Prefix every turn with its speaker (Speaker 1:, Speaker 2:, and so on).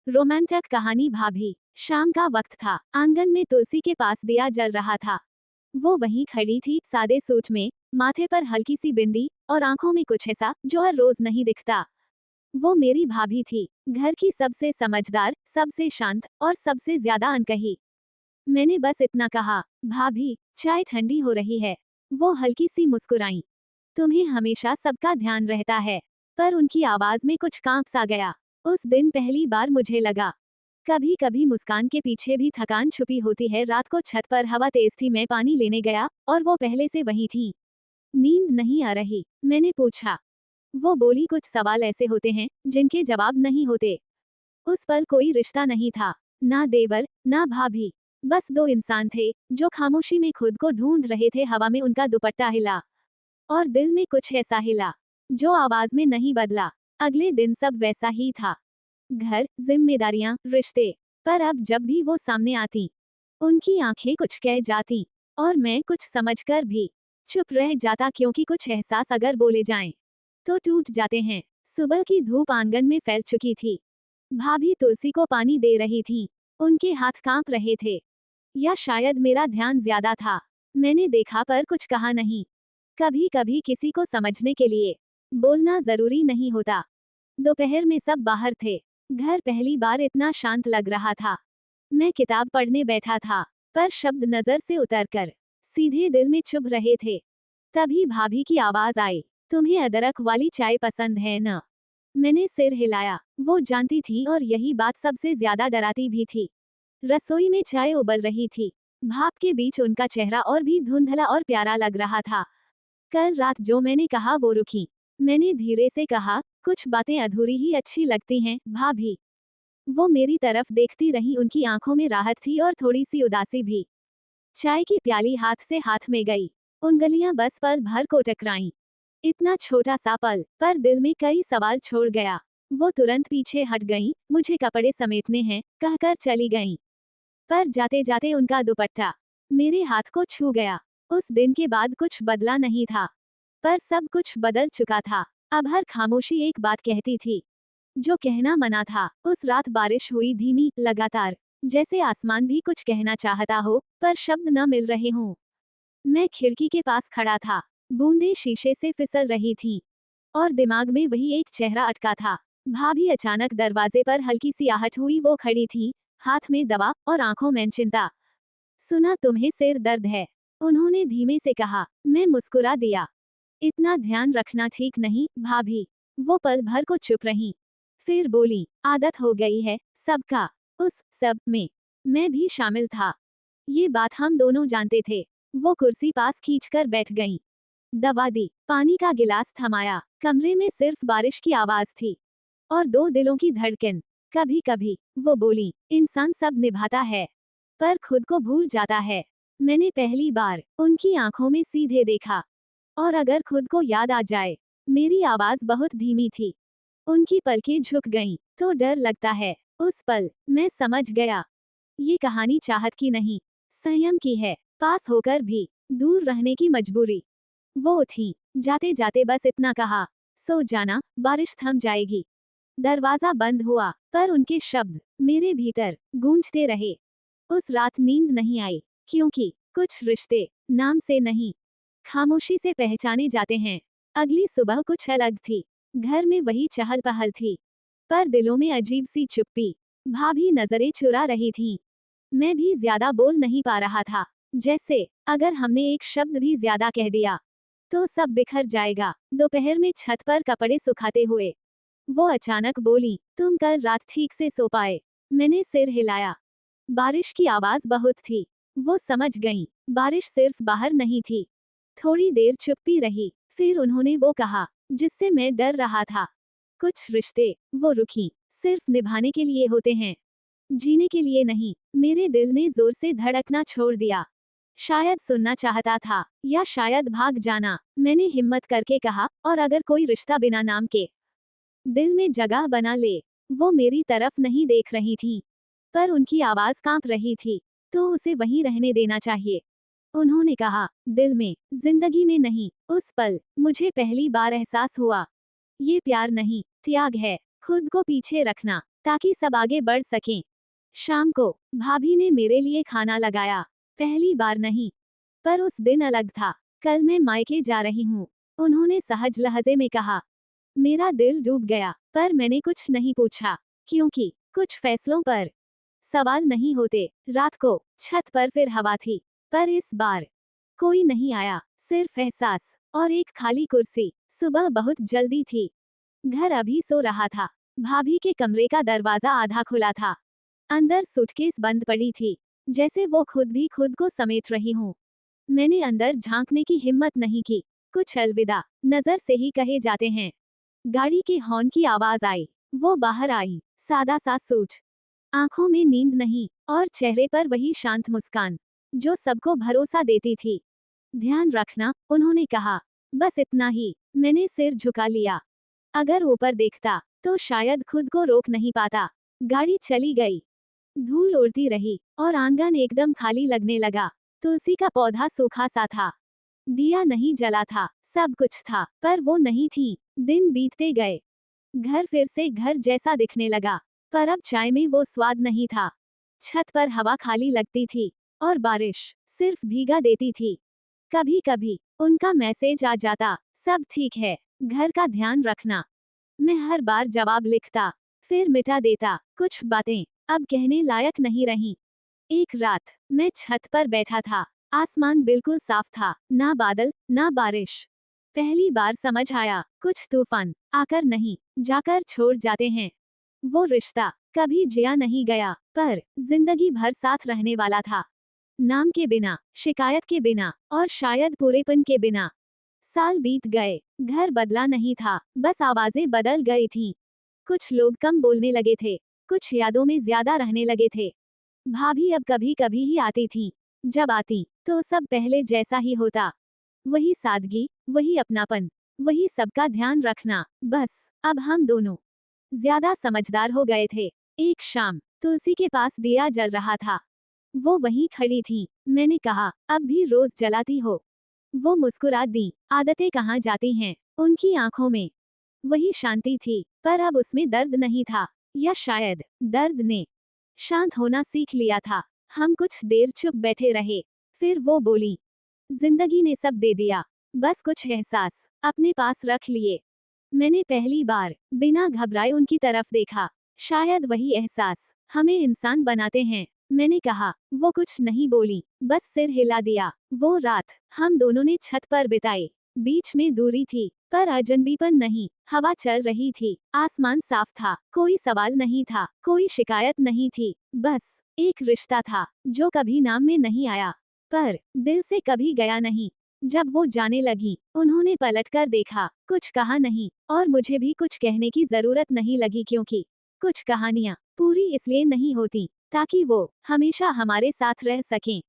Speaker 1: रोमांचक कहानी भाभी। शाम का वक्त था। आंगन में तुलसी के पास दिया जल रहा था। वो वहीं खड़ी थी, सादे सूट में, माथे पर हल्की सी बिंदी और आंखों में कुछ ऐसा जो हर रोज नहीं दिखता। वो मेरी भाभी थी, घर की सबसे समझदार, सबसे शांत और सबसे ज्यादा अनकही। मैंने बस इतना कहा, भाभी, चाय ठंडी हो रही है। वो हल्की सी मुस्कुराई। तुम्हें हमेशा सबका ध्यान रहता है। पर उनकी आवाज में कुछ कांप सा गया। उस दिन पहली बार मुझे लगा, कभी कभी मुस्कान के पीछे भी थकान छुपी होती है। रात को छत पर हवा तेज थी, मैं पानी लेने गया और वो पहले से वहीं थी। नींद नहीं आ रही, मैंने पूछा। वो बोली, कुछ सवाल ऐसे होते हैं जिनके जवाब नहीं होते। उस पल कोई रिश्ता नहीं था, ना देवर ना भाभी, बस दो इंसान थे जो खामोशी में खुद को ढूंढ रहे थे। हवा में उनका दुपट्टा हिला और दिल में कुछ ऐसा हिला जो आवाज में नहीं बदला। अगले दिन सब वैसा ही था। घर, जिम्मेदारियां, रिश्ते। पर अब जब भी वो सामने आती, उनकी आंखें कुछ कह जाती और मैं कुछ समझकर भी चुप रह जाता, क्योंकि कुछ एहसास अगर बोले जाएं तो टूट जाते हैं। सुबह की धूप आंगन में फैल चुकी थी। भाभी तुलसी को पानी दे रही थी। उनके हाथ कांप रहे थे, या शायद मेरा ध्यान ज्यादा था। मैंने देखा पर कुछ कहा नहीं। कभी कभी किसी को समझने के लिए बोलना जरूरी नहीं होता। दोपहर में सब बाहर थे। घर पहली बार इतना शांत लग रहा था। मैं किताब पढ़ने बैठा था, पर शब्द नजर से उतरकर सीधे दिल में चुभ रहे थे। तभी भाभी की आवाज आई, तुम्हें अदरक वाली चाय पसंद है न? मैंने सिर हिलाया। वो जानती थी और यही बात सबसे ज्यादा डराती भी थी। रसोई में चाय उबल रही थी। भाप के बीच उनका चेहरा और भी धुंधला और प्यारा लग रहा था। कल रात जो मैंने कहा वो रुकी। मैंने धीरे से कहा, कुछ बातें अधूरी ही अच्छी लगती हैं, भाभी। वो मेरी तरफ देखती रही, उनकी आंखों में राहत थी और थोड़ी सी उदासी भी। चाय की प्याली हाथ से हाथ में गई। उंगलियां बस पल भर को टकराईं। इतना छोटा सा पल, पर दिल में कई सवाल छोड़ गया। वो तुरंत पीछे हट गईं, मुझे कपड़े समेटने हैं कहकर चली गईं। पर जाते जाते उनका दुपट्टा मेरे हाथ को छू गया। उस दिन के बाद कुछ बदला नहीं था, पर सब कुछ बदल चुका था। अब हर खामोशी एक बात कहती थी, जो कहना मना था। उस रात बारिश हुई, धीमी, लगातार, जैसे आसमान भी कुछ कहना चाहता हो पर शब्द न मिल रहे हों। मैं खिड़की के पास खड़ा था। बूंदें शीशे से फिसल रही थीं और दिमाग में वही एक चेहरा अटका था। भाभी। अचानक दरवाजे पर हल्की सी आहट हुई। वो खड़ी थी, हाथ में दवा और आंखों में चिंता। सुना, तुम्हें सिर दर्द है, उन्होंने धीमे से कहा। मैं मुस्कुरा दिया। इतना ध्यान रखना ठीक नहीं, भाभी। वो पल भर को चुप रहीं, फिर बोली, आदत हो गई है सबका। उस सब में मैं भी शामिल था। ये बात हम दोनों जानते थे। वो कुर्सी पास खींचकर बैठ गईं। दवा दी, पानी का गिलास थमाया। कमरे में सिर्फ बारिश की आवाज थी और दो दिलों की धड़कन। कभी कभी, वो बोली, इंसान सब निभाता है पर खुद को भूल जाता है। मैंने पहली बार उनकी आंखों में सीधे देखा। और अगर खुद को याद आ जाए। मेरी आवाज बहुत धीमी थी। उनकी पलकें झुक गईं। तो डर लगता है। उस पल मैं समझ गया, ये कहानी चाहत की नहीं, संयम की है। पास होकर भी दूर रहने की मजबूरी। वो उठी, जाते जाते बस इतना कहा, सो जाना, बारिश थम जाएगी। दरवाजा बंद हुआ, पर उनके शब्द मेरे भीतर गूंजते रहे। उस रात नींद नहीं आई, क्योंकि कुछ रिश्ते नाम से नहीं, खामोशी से पहचाने जाते हैं। अगली सुबह कुछ अलग थी। घर में वही चहल पहल थी, पर दिलों में अजीब सी चुप्पी। भाभी नजरें चुरा रही थीं। मैं भी ज्यादा बोल नहीं पा रहा था, जैसे अगर हमने एक शब्द भी ज्यादा कह दिया तो सब बिखर जाएगा। दोपहर में छत पर कपड़े सुखाते हुए वो अचानक बोली, तुम कल रात ठीक से सो पाए? मैंने सिर हिलाया। बारिश की आवाज बहुत थी। वो समझ गईं, बारिश सिर्फ बाहर नहीं थी। थोड़ी देर चुप्पी रही, फिर उन्होंने वो कहा जिससे मैं डर रहा था, कुछ रिश्ते, वो रुकी, सिर्फ निभाने के लिए होते हैं, जीने के लिए नहीं। मेरे दिल ने जोर से धड़कना छोड़ दिया। शायद सुनना चाहता था, या शायद भाग जाना। मैंने हिम्मत करके कहा, और अगर कोई रिश्ता बिना नाम के दिल में जगह बना ले। वो मेरी तरफ नहीं देख रही थी, पर उनकी आवाज कांप रही थी, तो उसे वहीं रहने देना चाहिए। उन्होंने कहा, दिल में, जिंदगी में नहीं। उस पल मुझे पहली बार एहसास हुआ, ये प्यार नहीं, त्याग है। खुद को पीछे रखना, ताकि सब आगे बढ़ सकें। शाम को भाभी ने मेरे लिए खाना लगाया। पहली बार नहीं, पर उस दिन अलग था। कल मैं मायके जा रही हूँ, उन्होंने सहज लहजे में कहा। मेरा दिल डूब गया, पर मैंने कुछ नहीं पूछा, क्योंकि कुछ फैसलों पर सवाल नहीं होते। रात को छत पर फिर हवा थी, पर इस बार कोई नहीं आया, सिर्फ एहसास और एक खाली कुर्सी। सुबह बहुत जल्दी थी, घर अभी सो रहा था। भाभी के कमरे का दरवाजा आधा खुला था। अंदर सूटकेस बंद पड़ी थी, जैसे वो खुद भी खुद को समेट रही हूँ। मैंने अंदर झांकने की हिम्मत नहीं की। कुछ अलविदा नजर से ही कहे जाते हैं। गाड़ी के हॉर्न की आवाज आई। वो बाहर आई, सादा सा सूट, आंखों में नींद नहीं, और चेहरे पर वही शांत मुस्कान जो सबको भरोसा देती थी। ध्यान रखना, उन्होंने कहा। बस इतना ही। मैंने सिर झुका लिया। अगर ऊपर देखता तो शायद खुद को रोक नहीं पाता। गाड़ी चली गई, धूल उड़ती रही, और आंगन एकदम खाली लगने लगा। तुलसी का पौधा सूखा सा था, दिया नहीं जला था, सब कुछ था, पर वो नहीं थी। दिन बीतते गए, घर फिर से घर जैसा दिखने लगा, पर अब चाय में वो स्वाद नहीं था। छत पर हवा खाली लगती थी, और बारिश सिर्फ भीगा देती थी। कभी कभी उनका मैसेज आ जाता, सब ठीक है, घर का ध्यान रखना। मैं हर बार जवाब लिखता, फिर मिटा देता। कुछ बातें अब कहने लायक नहीं रहीं। एक रात मैं छत पर बैठा था, आसमान बिल्कुल साफ था, ना बादल ना बारिश। पहली बार समझ आया, कुछ तूफान आकर नहीं, जाकर छोड़ जाते हैं। वो रिश्ता कभी जिया नहीं गया, पर जिंदगी भर साथ रहने वाला था। नाम के बिना, शिकायत के बिना, और शायद पूरेपन के बिना। साल बीत गए, घर बदला नहीं था, बस आवाजें बदल गई थीं। कुछ लोग कम बोलने लगे थे, कुछ यादों में ज्यादा रहने लगे थे। भाभी अब कभी कभी ही आती थीं। जब आती तो सब पहले जैसा ही होता। वही सादगी, वही अपनापन, वही सबका ध्यान रखना। बस अब हम दोनों ज्यादा समझदार हो गए थे। एक शाम तुलसी के पास दिया जल रहा था। वो वहीं खड़ी थी। मैंने कहा, अब भी रोज जलाती हो? वो मुस्कुरा दी। आदतें कहाँ जाती हैं? उनकी आंखों में वही शांति थी, पर अब उसमें दर्द नहीं था, या शायद दर्द ने शांत होना सीख लिया था। हम कुछ देर चुप बैठे रहे, फिर वो बोली, जिंदगी ने सब दे दिया, बस कुछ एहसास अपने पास रख लिए। मैंने पहली बार बिना घबराए उनकी तरफ देखा। शायद वही एहसास हमें इंसान बनाते हैं। मैंने कहा। वो कुछ नहीं बोली, बस सिर हिला दिया। वो रात हम दोनों ने छत पर बिताई। बीच में दूरी थी, पर अजनबीपन नहीं। हवा चल रही थी, आसमान साफ था, कोई सवाल नहीं था, कोई शिकायत नहीं थी। बस एक रिश्ता था जो कभी नाम में नहीं आया, पर दिल से कभी गया नहीं। जब वो जाने लगी, उन्होंने पलटकर देखा, कुछ कहा नहीं, और मुझे भी कुछ कहने की जरूरत नहीं लगी, क्योंकि कुछ कहानियां पूरी इसलिए नहीं होती ताकि वो हमेशा हमारे साथ रह सकें।